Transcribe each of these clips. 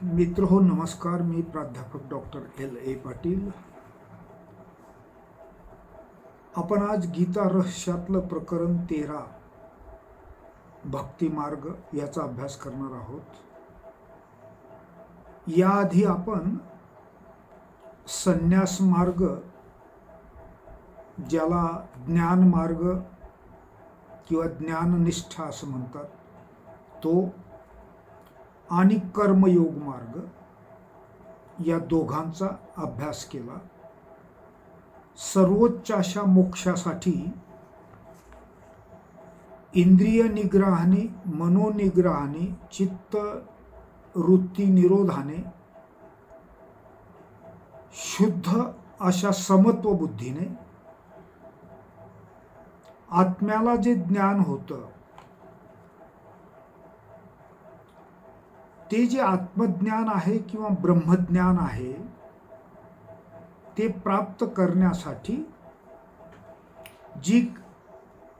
मित्र हो नमस्कार. मी प्राध्यापक डॉक्टर L.A. पाटील. आपण आज गीता रहस्यातलं प्रकरण 13 भक्ती मार्ग याचा अभ्यास करणार आहोत. याआधी आपण संन्यास मार्ग, ज्याला ज्ञान मार्ग किंवा ज्ञाननिष्ठा असं म्हणतात, तो आणि कर्मयोग मार्ग या दोघांचा अभ्यास केला. सर्वोच्च अशा मोक्षासाठी इंद्रिय निग्रहाने, मनोनिग्रहाने, चित्त वृत्ती निरोधाने, शुद्ध अशा समत्व बुद्धीने आत्म्याला जे ज्ञान होतं, ते जे आत्मज्ञान आहे किंवा ब्रह्मज्ञान आहे, ते प्राप्त करण्यासाठी जी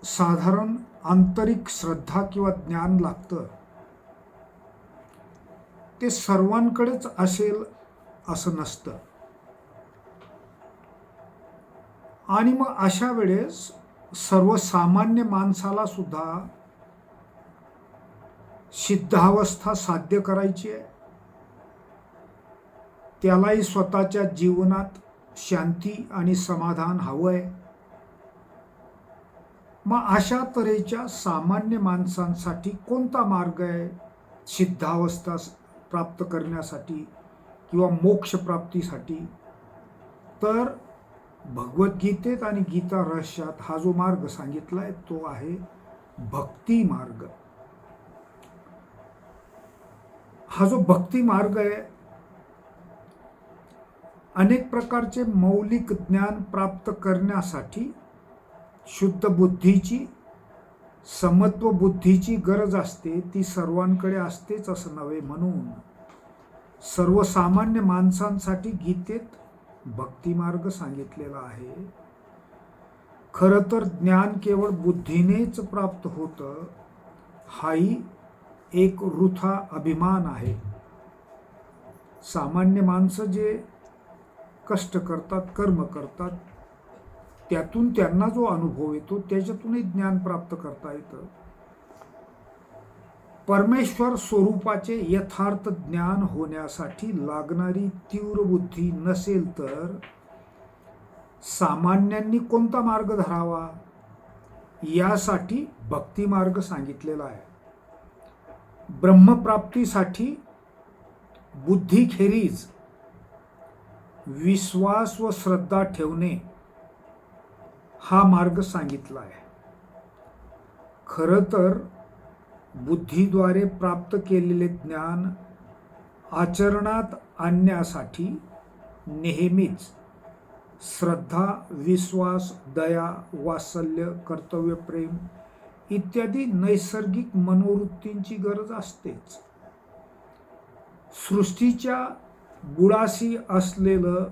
साधारण आंतरिक श्रद्धा किंवा ज्ञान लागतं, ते सर्वांकडेच असेल असं नसतं. आणि मग अशा वेळेस सर्वसामान्य माणसाला सुद्धा सिद्धावस्था साध्य करायची आहे. त्यालाही स्वतःच्या जीवनात शांती आणि समाधान हवं आहे. मग अशा तऱ्हेच्या सामान्य माणसांसाठी कोणता मार्ग आहे सिद्धावस्था प्राप्त करण्यासाठी किंवा मोक्ष प्राप्तीसाठी? तर भगवद्गीतेत आणि गीता रहस्यात हा जो मार्ग सांगितलाय तो आहे भक्ती मार्ग. हा जो भक्ती मार्ग आहे, अनेक प्रकारचे मौलिक ज्ञान प्राप्त करण्यासाठी शुद्ध बुद्धीची, समत्व बुद्धीची गरज असते. ती सर्वांकडे असतेच असं नव्हे, म्हणून सर्वसामान्य माणसांसाठी गीतेत भक्ती मार्ग सांगितलेला आहे. खरं तर ज्ञान केवळ बुद्धीनेच प्राप्त होतं, हाही एक वृथा अभिमान आहे. सामान्य माणसं जे कष्ट करतात, कर्म करतात, त्यातून त्यांना जो अनुभव येतो त्याच्यातूनही ज्ञान प्राप्त करता येतं. परमेश्वर स्वरूपाचे यथार्थ ज्ञान होण्यासाठी लागणारी तीव्र बुद्धी नसेल तर सामान्यांनी कोणता मार्ग धरावा? यासाठी भक्ती मार्ग सांगितलेला आहे. ब्रह्मप्राप्तीसाठी बुद्धीखेरीज विश्वास व श्रद्धा ठेवणे हा मार्ग सांगितला आहे. खरं तर बुद्धीद्वारे प्राप्त केलेले ज्ञान आचरणात आणण्यासाठी नेहमीच श्रद्धा, विश्वास, दया, वात्सल्य, कर्तव्य, प्रेम इत्यादी नैसर्गिक मनोवृत्तींची गरज असतेच. सृष्टीच्या बुडाशी असलेलं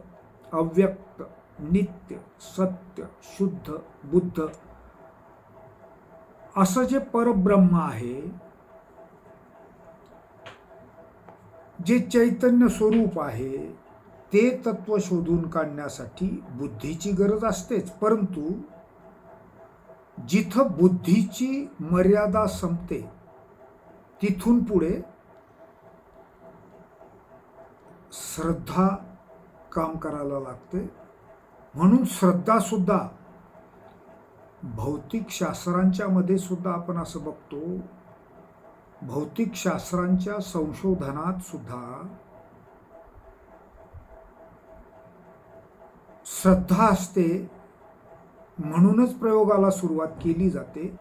अव्यक्त, नित्य, सत्य, शुद्ध, बुद्ध असं जे परब्रह्म आहे, जे चैतन्य स्वरूप आहे, ते तत्व शोधून काढण्यासाठी बुद्धीची गरज असतेच. परंतु जिथं बुद्धीची मर्यादा संपते तिथून पुढे श्रद्धा काम करायला लागते. म्हणून श्रद्धा सुद्धा भौतिक शास्त्रांच्या मध्ये सुद्धा आपण असं बघतो, भौतिक शास्त्रांच्या संशोधनात सुद्धा श्रद्धा असते. म्हणूनच प्रयोगाला सुरुवात केली जाते,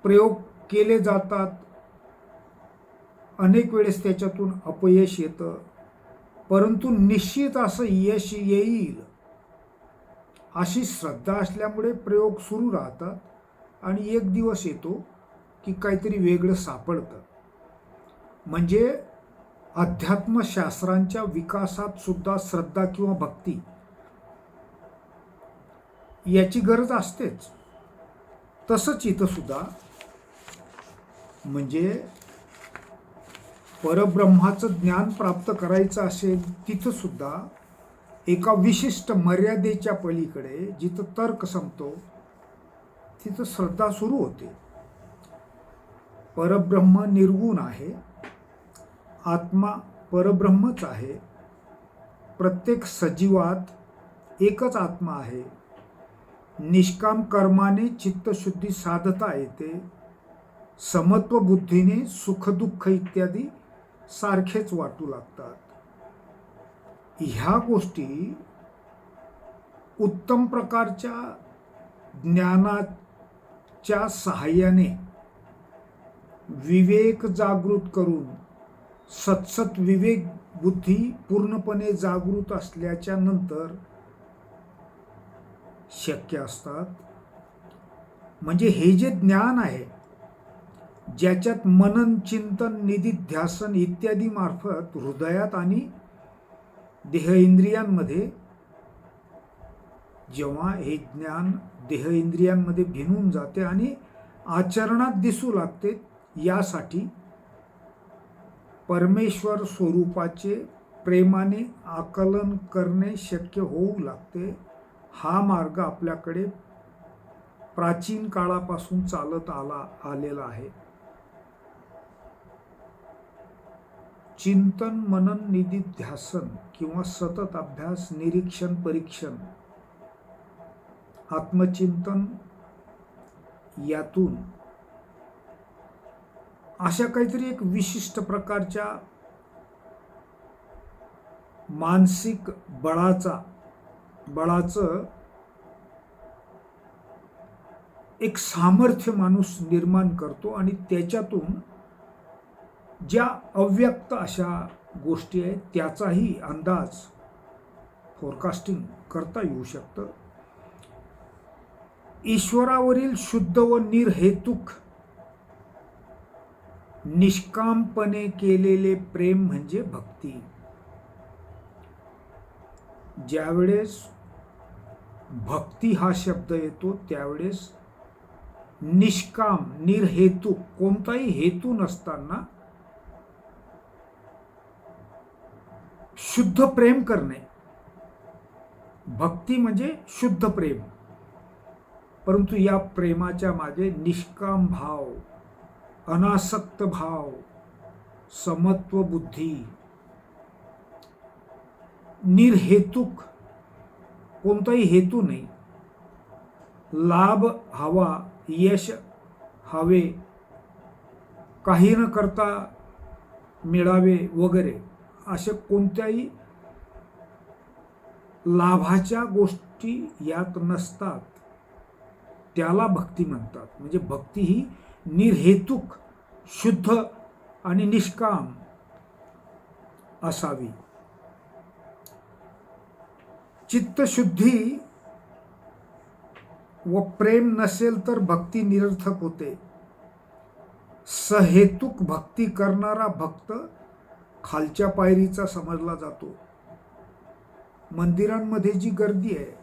प्रयोग केले जातात, अनेक वेळेस त्याच्यातून अपयश येतं, परंतु निश्चित असं यश येईल अशी श्रद्धा असल्यामुळे प्रयोग सुरू राहतात आणि एक दिवस येतो की काहीतरी वेगळं सापडतं. म्हणजे अध्यात्मशास्त्रांच्या विकासात सुद्धा श्रद्धा किंवा भक्ती याची गरज असतेच. तसंच इथं सुद्धा म्हणजे परब्रह्माचं ज्ञान प्राप्त करायचं असेल तिथं सुद्धा एका विशिष्ट मर्यादेच्या पलीकडे जिथं तर्क संपतो तिथं श्रद्धा सुरू होते. परब्रह्म निर्गुण आहे, आत्मा परब्रह्मच आहे, प्रत्येक सजीवात एकच आत्मा आहे, निष्काम कर्माने चित्तशुद्धी साधता येते, समत्व बुद्धीने सुखदुःख इत्यादी सारखेच वाटू लागतात. ह्या गोष्टी उत्तम प्रकारच्या ज्ञानाच्या सहाय्याने विवेक जागृत करून सत्सत विवेक बुद्धी पूर्णपणे जागृत असल्याच्या नंतर शक्य असतात. म्हणजे हे जे ज्ञान आहे ज्याच्यात मनन चिंतन निधिध्यासन इत्यादी मार्फत हृदयात आणि देह इंद्रियांमध्ये जेव्हा हे ज्ञान देह इंद्रियांमध्ये भिनून जाते आणि आचरणात दिसू लागते, यासाठी परमेश्वर स्वरूपाचे प्रेमाने आकलन करणे शक्य होऊ लागते. हा मार्ग आपल्याकडे प्राचीन काळापासून चालत आलेला आहे. चिंतन मनन निधिध्यासन किंवा सतत अभ्यास निरीक्षण परीक्षण आत्मचिंतन यातून अशा काहीतरी एक विशिष्ट प्रकारच्या मानसिक बळाचं एक सामर्थ्य माणूस निर्माण करतो आणि त्याच्यातून ज्या अव्यक्त अशा गोष्टी आहेत त्याचाही अंदाज फोरकास्टिंग करता येऊ शकतं. ईश्वरावरील शुद्ध व निर्हेतुक निष्कामपणे केलेले प्रेम म्हणजे भक्ती. ज्यावेळेस भक्ती हा शब्द येतो त्यावेळेस निष्काम निर्हेतुक कोणताही हेतू नसताना शुद्ध प्रेम करणे, भक्ती म्हणजे शुद्ध प्रेम. परंतु या प्रेमाच्या मागे निष्काम भाव, अनासक्त भाव, समत्व बुद्धी, निर्हेतुक कोणताही हेतू नाही, लाभ हवा, यश हवे, काही न करता मिळावे वगैरे असे कोणत्याही लाभाच्या गोष्टी यात नसतात, त्याला भक्ती म्हणतात. म्हणजे भक्ती ही निर्हेतुक शुद्ध आणि निष्काम असावी. चित्तशुद्धी व प्रेम नसेल तर भक्ती निरर्थक होते. सहेतुक भक्ती करणारा भक्त खालच्या पायरीचा समजला जातो. मंदिरांमध्ये जी गर्दी आहे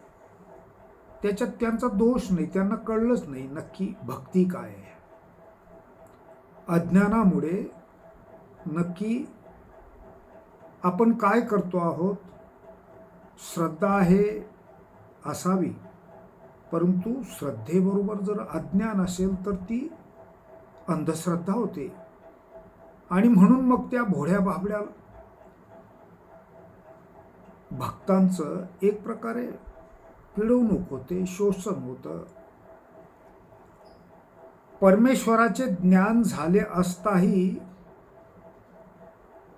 त्याच्यात त्यांचा दोष नाही, त्यांना कळलंच नाही नक्की भक्ती काय आहे. अज्ञानामुळे नक्की आपण काय करतो आहोत. श्रद्धा आहे असावी, परंतु श्रद्धेबरोबर जर अज्ञान असेल तर ती अंधश्रद्धा होते आणि म्हणून मग त्या भोळ्या बाबड्या भक्तांचं एक प्रकारे पिळवणूक होते, शोषण होतं. परमेश्वराचे ज्ञान झाले असताही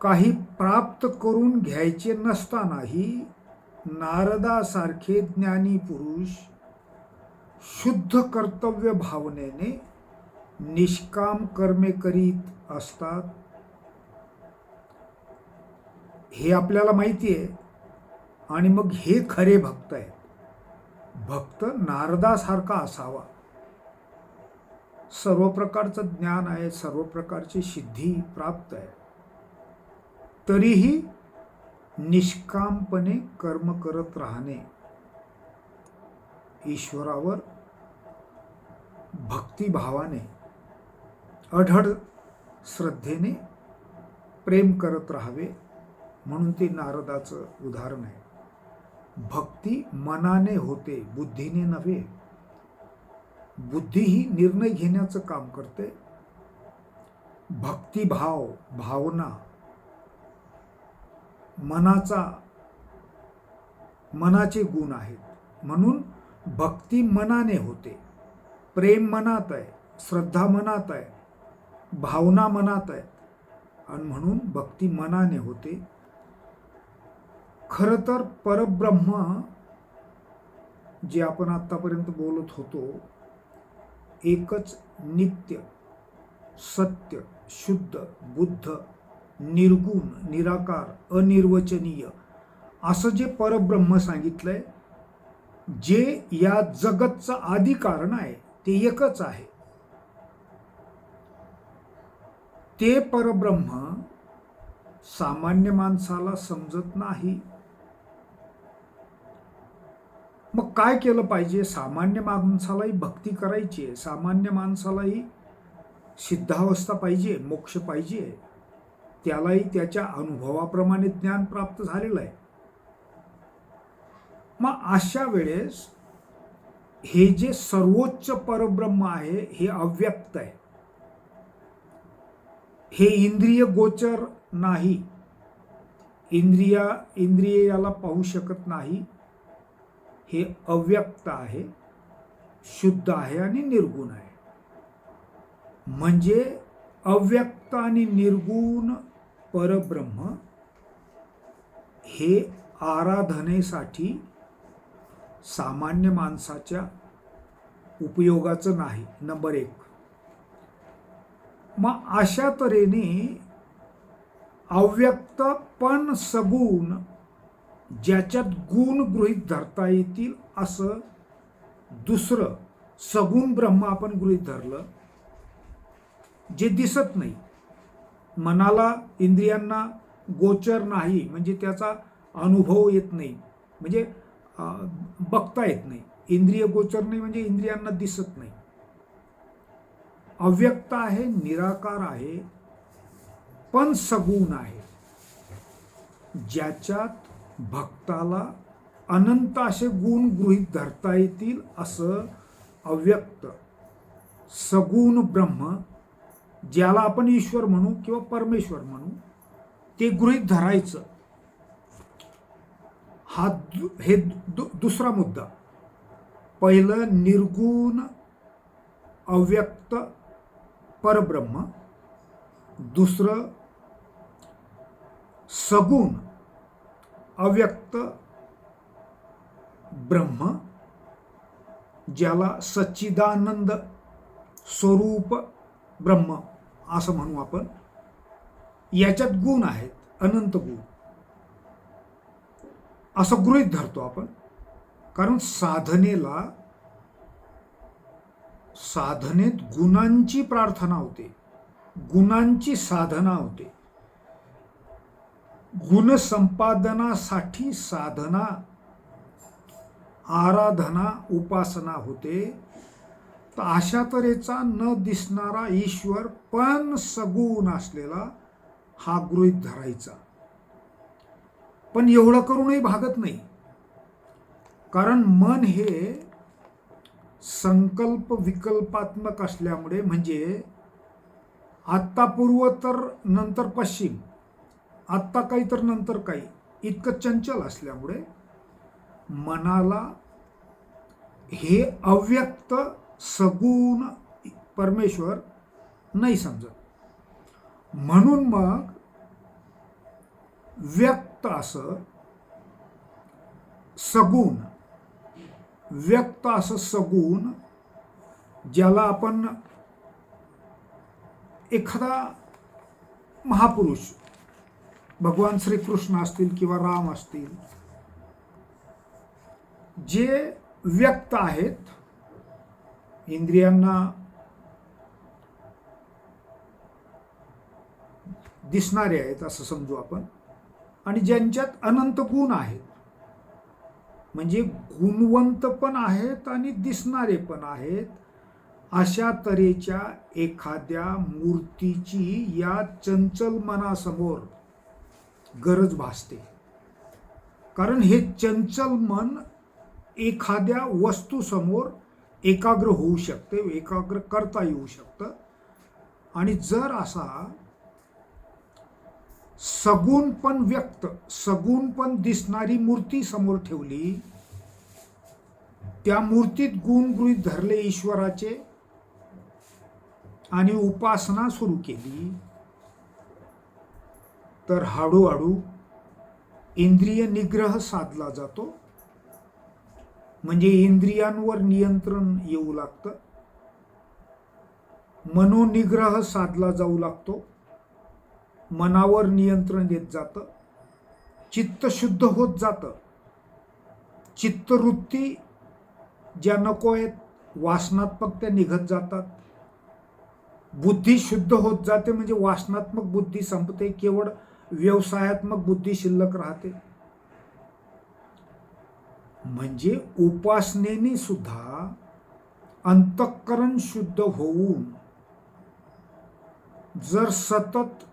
काही प्राप्त करून घ्यायचे नसतानाही नारदासारखे ज्ञानी पुरुष शुद्ध कर्तव्य भावनेने निष्काम कर्मे करीत असतात. हे आपल्याला माहिती आहे. आणि मग हे खरे भक्त आहेत. भक्त नारदासारखा असावा. सर्व प्रकारचं ज्ञान आहे, सर्व प्रकारची सिद्धी प्राप्त आहे, तरीही निष्कामपणे कर्म करत राहणे, ईश्वरावर भक्तिभावाने अढळ श्रद्धेने प्रेम करत राहावे, म्हणून ते नारदाचं उदाहरण आहे. भक्ती मनाने होते, बुद्धीने नव्हे. बुद्धी ही निर्णय घेण्याचं काम करते. भक्तिभाव, भावना मनाचे गुण आहेत, म्हणून भक्ती मनाने होते. प्रेम मनात आहे, श्रद्धा मनात आहे, भावना मनात आहे, आणि म्हणून भक्ती मनाने होते. खरं तर परब्रह्म जे आपण आतापर्यंत बोलत होतो, एकच नित्य, सत्य, शुद्ध, बुद्ध, निर्गुण, निराकार, अनिर्वचनीय असं जे परब्रह्म सांगितलंय, जे या जगतचं आदी कारण आहे, ते एकच आहे. ते परब्रह्म सामान्य माणसाला समजत नाही. मग काय केलं पाहिजे? सामान्य माणसालाही भक्ती करायची आहे, सामान्य माणसालाही सिद्धावस्था पाहिजे, मोक्ष पाहिजे, त्यालाही त्याच्या अनुभवाप्रमाणे ज्ञान प्राप्त झालेलं आहे. मग अशा वेळेस हे जे सर्वोच्च परब्रह्म आहे, हे अव्यक्त आहे, हे इंद्रिय गोचर नाही, इंद्रिय याला पाहू शकत नाही. हे अव्यक्त आहे, शुद्ध आहे आणि निर्गुण आहे. म्हणजे अव्यक्त आणि निर्गुण परब्रह्म हे आराधनेसाठी सामान्य माणसाच्या उपयोगाचं नाही, नंबर 1. मग अशा तऱ्हेने अव्यक्त पण सगुण, ज्याच्यात गुण गृहीत धरता येतील असं दुसरं सगुण ब्रह्म आपण गृहीत धरलं, जे दिसत नाही, मनाला इंद्रियांना गोचर नाही, म्हणजे त्याचा अनुभव येत नाही, म्हणजे बघता येत नाही. इंद्रिय गोचर नाही म्हणजे इंद्रियांना दिसत नाही. अव्यक्त आहे, निराकार आहे, पण सगुण आहे, ज्याच्यात भक्ताला अनंत असे गुण गृहीत धरता येतील असं अव्यक्त सगुण ब्रह्म, ज्याला आपण ईश्वर म्हणू किंवा परमेश्वर म्हणू, ते गृहीत धरायचं. हे दुसरा मुद्दा. पहिलं निर्गुण अव्यक्त परब्रह्म, दुसरं सगुण अव्यक्त ब्रह्म, ज्याला सच्चिदानंद स्वरूप ब्रह्म असं म्हणू आपण. याच्यात गुण आहेत, अनंत गुण असं गृहीत धरतो आपण. कारण साधनेत गुणांची प्रार्थना होते, गुणांची साधना होते. गुण संपादनासाठी साधना, आराधना, उपासना होते. तर अशा तऱ्हेचा न दिसणारा ईश्वर पण सगुण असलेला हा गृहीत धरायचा. पण एवढं करूनही भागत नाही, कारण मन हे संकल्प विकल्पात्मक असल्यामुळे, म्हणजे आत्ता पूर्व तर नंतर पश्चिम, आत्ता काही तर नंतर काही, इतकं चंचल असल्यामुळे मनाला हे अव्यक्त सगुण परमेश्वर नाही समजत. म्हणून मग व्यक्त असं सगुण, व्यक्त असं सगुण, ज्याला आपण एखादा महापुरुष, भगवान श्रीकृष्ण असतील किंवा राम असतील, जे व्यक्त आहेत, इंद्रियांना दिसणारे आहेत असं समजू आपण, आणि ज्यांच्यात अनंत गुण आहेत, म्हणजे गुणवंत पण आहेत आणि दिसणारे पण आहेत, अशा तऱ्हेच्या एखाद्या मूर्तीची या चंचल मनासमोर गरज भासते. कारण हे चंचल मन एखाद्या वस्तूसमोर एकाग्र होऊ शकते, एकाग्र करता येऊ शकतं. आणि जर असा सगुण पण दिसणारी मूर्ती समोर ठेवली, त्या मूर्तीत गुण गृहीत धरले ईश्वराचे आणि उपासना सुरू केली, तर हळूहळू इंद्रिय निग्रह साधला जातो. म्हणजे इंद्रियांवर नियंत्रण येऊ लागतं, मनोनिग्रह साधला जाऊ लागतो, मनावर नियंत्रण येत जातं, चित्त शुद्ध होत जातं, चित्तवृत्ती ज्या नको आहेत वासनात्मक त्या निघत जातात, बुद्धी शुद्ध होत जाते. म्हणजे वासनात्मक बुद्धी संपते, केवळ व्यवसायात्मक बुद्धी शिल्लक राहते. म्हणजे उपासनेने सुद्धा अंतःकरण शुद्ध होऊन जर सतत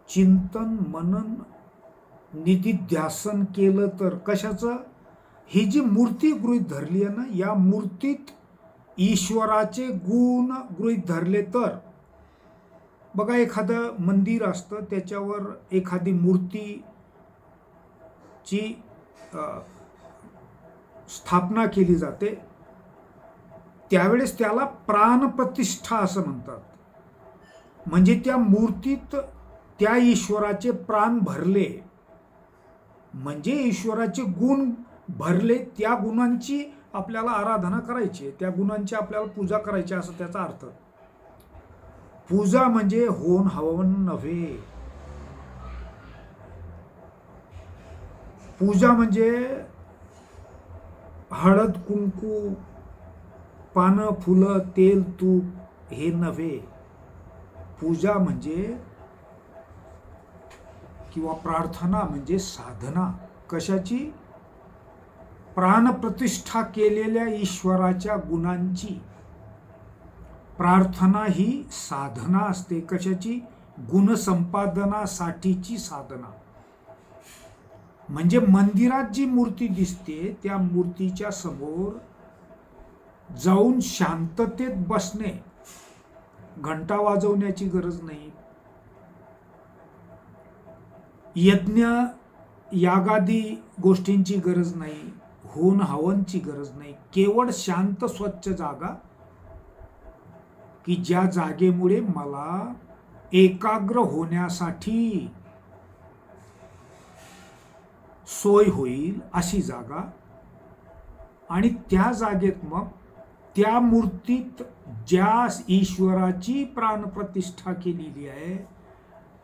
चिंतन मनन निधिध्यासन केलं तर कशाचं, ही जी मूर्ती गृहीत धरली आहे ना, या मूर्तीत ईश्वराचे गुण गृहीत धरले तर, बघा एखादं मंदिर असतं, त्याच्यावर एखादी मूर्तीची स्थापना केली जाते, त्यावेळेस त्याला प्राणप्रतिष्ठा असं म्हणतात. म्हणजे त्या मूर्तीत त्या ईश्वराचे प्राण भरले, म्हणजे ईश्वराचे गुण भरले, त्या गुणांची आपल्याला आराधना करायची, त्या गुणांची आपल्याला पूजा करायची असं त्याचा अर्थ. पूजा म्हणजे होन हवन नव्हे. पूजा म्हणजे हळद कुंकू पानं फुलं तेल तूप हे नव्हे. पूजा म्हणजे किंवा प्रार्थना म्हणजे साधना. कशाची? प्राणप्रतिष्ठा केलेल्या ईश्वराच्या गुणांची. प्रार्थना ही साधना असते. कशाची? गुणसंपादनासाठीची साधना. म्हणजे मंदिरात जी मूर्ती दिसते त्या मूर्तीच्या समोर जाऊन शांततेत बसणे, घंटा वाजवण्याची गरज नाही, यज्ञ यागादी गोष्टींची गरज नाही, होन हवनची गरज नाही. केवळ शांत स्वच्छ जागा, की ज्या जागेमुळे मला एकाग्र होण्यासाठी सोय होईल अशी जागा. आणि त्या जागेत मग त्या मूर्तीत ज्या ईश्वराची प्राणप्रतिष्ठा केलेली आहे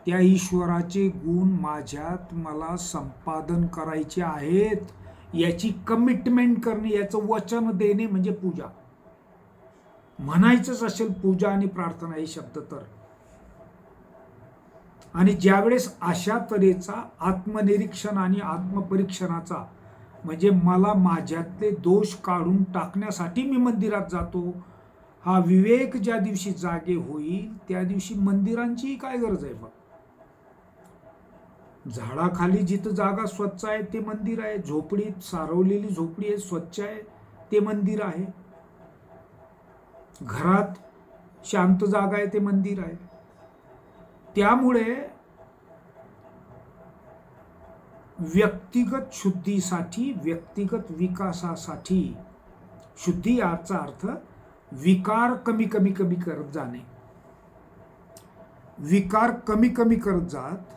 त्या ईश्वराचे गुण माझ्यात मला संपादन करायचे आहेत याची कमिटमेंट करणे, याचं वचन देणे म्हणजे पूजा. म्हणायचंच असेल पूजा आणि प्रार्थना हे शब्द तर. आणि ज्यावेळेस अशा तऱ्हेचा आत्मनिरीक्षण आणि आत्मपरीक्षणाचा, म्हणजे मला माझ्यातले दोष काढून टाकण्यासाठी मी मंदिरात जातो, हा विवेक ज्या दिवशी जागे होईल त्या दिवशी मंदिरांचीही काय गरज आहे. बघ, झाडाखाली जिथं जागा स्वच्छ आहे ते मंदिर आहे, झोपडीत सारवलेली झोपडी आहे स्वच्छ आहे ते मंदिर आहे, घरात शांत जागा आहे ते मंदिर आहे. त्यामुळे व्यक्तिगत शुद्धीसाठी, व्यक्तिगत विकासासाठी, शुद्धी याचा अर्थ विकार कमी कमी कमी करत जाणे. विकार कमी कमी करत जात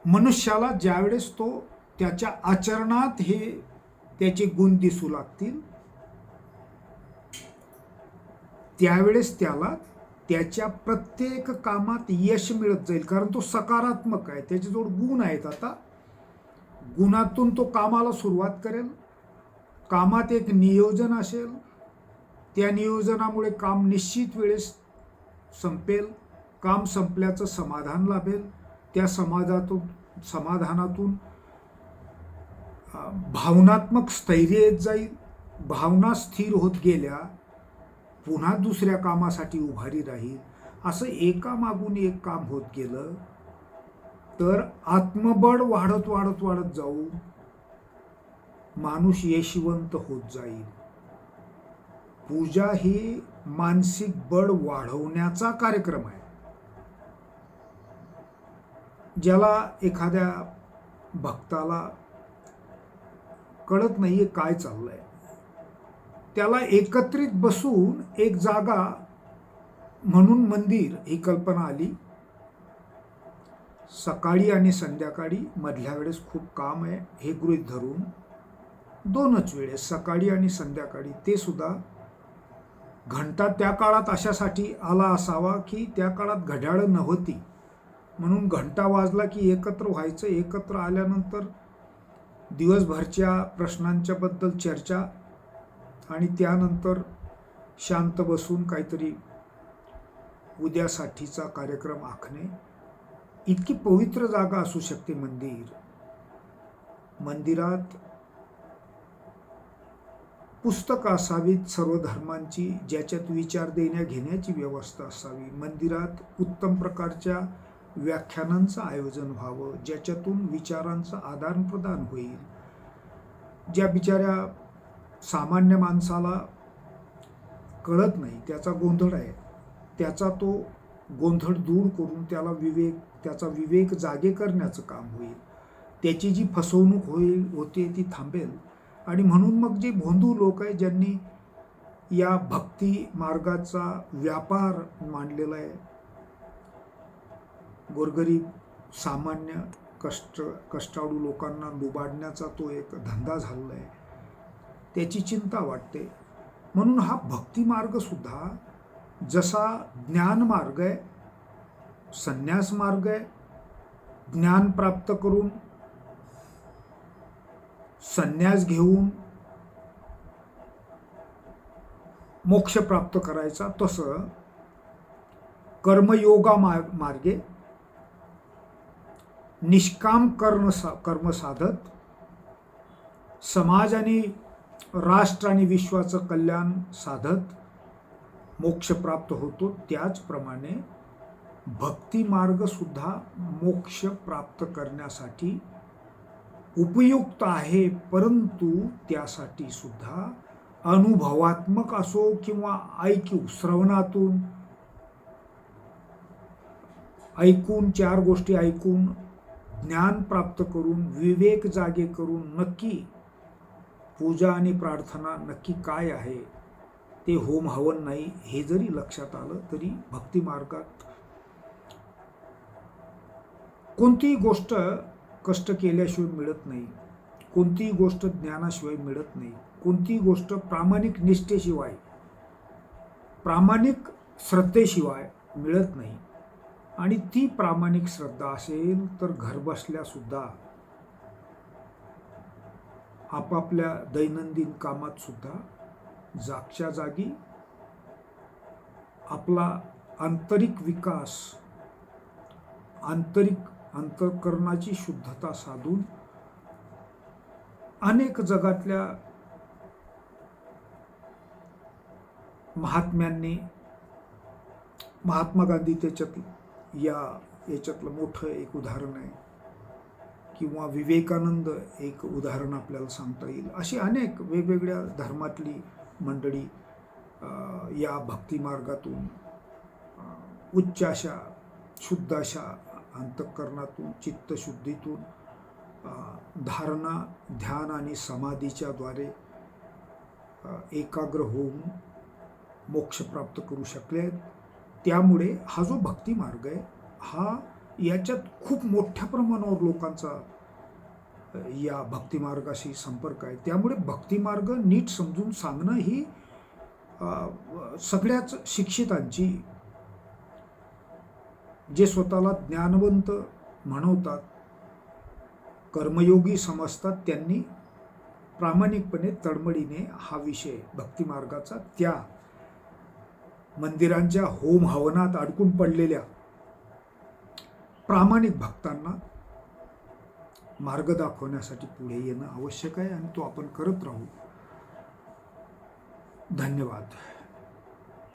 मनुष्याला ज्यावेळेस तो त्याच्या आचरणात हे त्याचे गुण दिसू लागतील त्यावेळेस त्याला त्याच्या प्रत्येक कामात यश मिळत जाईल. कारण तो सकारात्मक आहे, त्याच्याजवळ गुण आहेत. आता गुणातून तो कामाला सुरुवात करेल, कामात एक नियोजन असेल, त्या नियोजनामुळे काम निश्चित वेळेस संपेल, काम संपल्याचं समाधान लाभेल, त्या समाधानातून भावनात्मक स्थैर्य येत जाईल, भावना स्थिर होत गेल्या, पुन्हा दुसऱ्या कामासाठी उभारी राहील, असं एकामागून एक काम होत गेलं तर आत्मबळ वाढत वाढत वाढत जाऊन माणूस यशवंत होत जाईल. पूजा ही मानसिक बळ वाढवण्याचा कार्यक्रम आहे. ज्याला एखाद्या भक्ताला कळत नाहीये काय चाललंय, त्याला एकत्रित बसून एक जागा म्हणून मंदिर ही कल्पना आली. सकाळी आणि संध्याकाळी मधल्या वेळेस खूप काम आहे हे गृहीत धरून 2च वेळेस, सकाळी आणि संध्याकाळी, ते सुद्धा घंटा त्या काळात अशासाठी आला असावा की त्या काळात घड्याळं नव्हती, म्हणून घंटा वाजला की एकत्र व्हायचं. एकत्र आल्यानंतर दिवसभरच्या प्रश्नांच्या बद्दल चर्चा आणि त्यानंतर शांत बसून काहीतरी उद्यासाठीचा कार्यक्रम आखणे. इतकी पवित्र जागा असू शकते मंदिर. मंदिरात पुस्तकं असावीत सर्व धर्मांची, ज्याच्यात विचार देण्या घेण्याची व्यवस्था असावी. मंदिरात उत्तम प्रकारच्या व्याख्यानांचं आयोजन व्हावं, ज्याच्यातून विचारांचं आदानप्रदान होईल. ज्या बिचाऱ्या सामान्य माणसाला कळत नाही, त्याचा गोंधळ आहे, त्याचा तो गोंधळ दूर करून त्याचा विवेक जागे करण्याचं काम होईल. त्याची जी फसवणूक होते ती थांबेल. आणि म्हणून मग जे भोंदू लोक आहे, ज्यांनी या भक्ती मार्गाचा व्यापार मांडलेला आहे, गोरगरीब सामान्य कष्टाळू लोकांना लुबाडण्याचा तो एक धंदा झालेला आहे, त्याची चिंता वाटते. म्हणून हा भक्ती मार्ग सुद्धा जसा ज्ञान मार्ग आहे, संन्यास मार्ग आहे, ज्ञान प्राप्त करून संन्यास घेऊन मोक्ष प्राप्त करायचा, तसं कर्मयोगा मार्गे निष्काम कर्म साधत समाज आणि राष्ट्र आणि विश्वाचं कल्याण साधत मोक्ष प्राप्त होतो. त्याचप्रमाणे भक्ती मार्ग सुद्धा मोक्ष प्राप्त करण्यासाठी उपयुक्त आहे, परंतु त्यासाठी सुद्धा अनुभवात्मक असो किंवा श्रवणातून ऐकून, 4 गोष्टी ऐकून ज्ञान प्राप्त करून विवेक जागे करून नक्की पूजा आणि प्रार्थना नक्की काय आहे, ते होम हवन नाही, हे जरी लक्षात आलं तरी भक्ती मार्गात कोणतीही गोष्ट कष्ट केल्याशिवाय मिळत नाही, कोणतीही गोष्ट ज्ञानाशिवाय मिळत नाही, कोणतीही गोष्ट प्रामाणिक निष्ठेशिवाय, प्रामाणिक श्रद्धेशिवाय मिळत नाही. आणि ती प्रामाणिक श्रद्धा असेल तर घरबसल्या सुद्धा आपापल्या दैनंदिन कामात सुद्धा जागच्या जागी आपला आंतरिक विकास, अंतःकरणाची शुद्धता साधून अनेक जगातल्या महात्म्यांनी, महात्मा गांधी याच्यातलं मोठं एक उदाहरण आहे, किंवा विवेकानंद एक उदाहरण आपल्याला सांगता येईल. अशी अनेक वेगवेगळ्या धर्मातली मंडळी या भक्ती मार्गातून उच्च अशा शुद्ध अशा अंतःकरणातून, चित्तशुद्धीतून, धारणा, ध्यान आणि समाधीच्या द्वारे एकाग्र होऊन मोक्ष प्राप्त करू शकले. त्यामुळे हा जो भक्ती मार्ग आहे, हा याच्यात खूप मोठ्या प्रमाणावर लोकांचा या भक्ती मार्गाशी संपर्क आहे. त्यामुळे भक्ती मार्ग नीट समजून सांगणं ही सगळ्याच शिक्षितांची, जे स्वतःला ज्ञानवंत म्हणवतात, कर्मयोगी समजतात, त्यांनी प्रामाणिकपणे तळमळीने हा विषय भक्ती मार्गाचा त्या मंदिरांच्या होम हवनात अडकून पडलेल्या प्रामाणिक भक्तांना मार्ग दाखवण्यासाठी पुढे येणं आवश्यक आहे, आणि तो आपण करत राहू. धन्यवाद.